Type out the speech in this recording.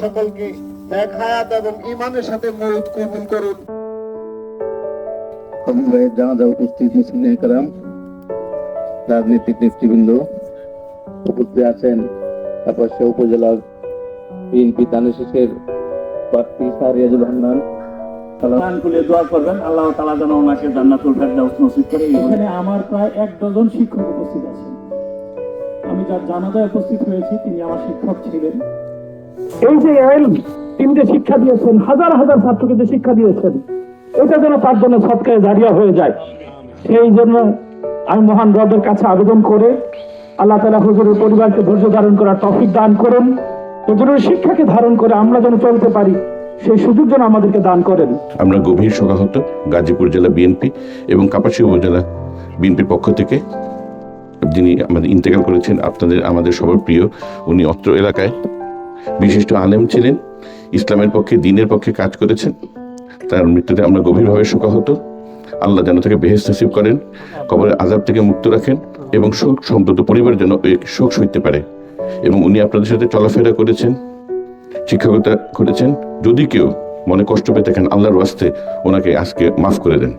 সকলকে নেক হায়াত এবং ঈমানের সাথে মওত কবুল করুন। জানাজা উপস্থিত মুসলিম کرام, রাজনৈতিক নেতৃবৃন্দ উপস্থিত আছেন। কাপাসিয়া উপজেলার বিএনপি দানের শেষের প্রার্থী সারিয়াজুল রহমান। দোয়া করবেন, আল্লাহ তাআলা যেন ওনাকে জান্নাতুল ফেরদাউস নসিব করে। এখানে আমার প্রায় 1 ডজন শিক্ষক উপস্থিত আছেন। আমি যার জানাজায় উপস্থিত হয়েছি তিনি আমার শিক্ষক ছিলেন। এই যে ইলম, তিনি যে শিক্ষা দিয়েছেন, হাজার হাজার ছাত্রকে যে শিক্ষা দিয়েছেন, এটা যেন তার জন্য সদকায়ে জারিয়া হয়ে যায়। সেই জন্য আমি মহান রবের কাছে আবেদন করে আল্লাহ তাআলা হুজুরের পরিবারকে ধৈর্য ধারণ করার তৌফিক দান করুন। হুজুরের শিক্ষাকে ধারণ করে আমরা যেন চলতে পারি, সেই সুযোগ যেন আমাদেরকে দান করেন। আমরা গভীর শোকাহত গাজীপুর জেলা বিএনপি এবং কাপাসিয়া উপজেলা বিএনপির পক্ষ থেকে, যিনি আমাদের ইন্তেকাল করেছেন, আমাদের সবার প্রিয়। উনি অত্র এলাকায় বিশিষ্ট আলেম ছিলেন, ইসলামের পক্ষে, দ্বীনের পক্ষে কাজ করেছেন। তার মৃত্যুতে আমরা গভীরভাবে শোকাহত। আল্লাহ যেন তাকে বেহেশত নসিব করেন, কবরের আযাব থেকে মুক্ত রাখেন এবং শোক সম্পৃক্ত পরিবার যেন এই শোক সইতে পারে। এবং উনি আপনাদের সাথে চলাফেরা করেছেন, শিক্ষকতা করেছেন। যদি কেউ মনে কষ্ট পেয়ে থাকেন, আল্লাহর ওয়াস্তে ওনাকে আজকে মাফ করে দেন।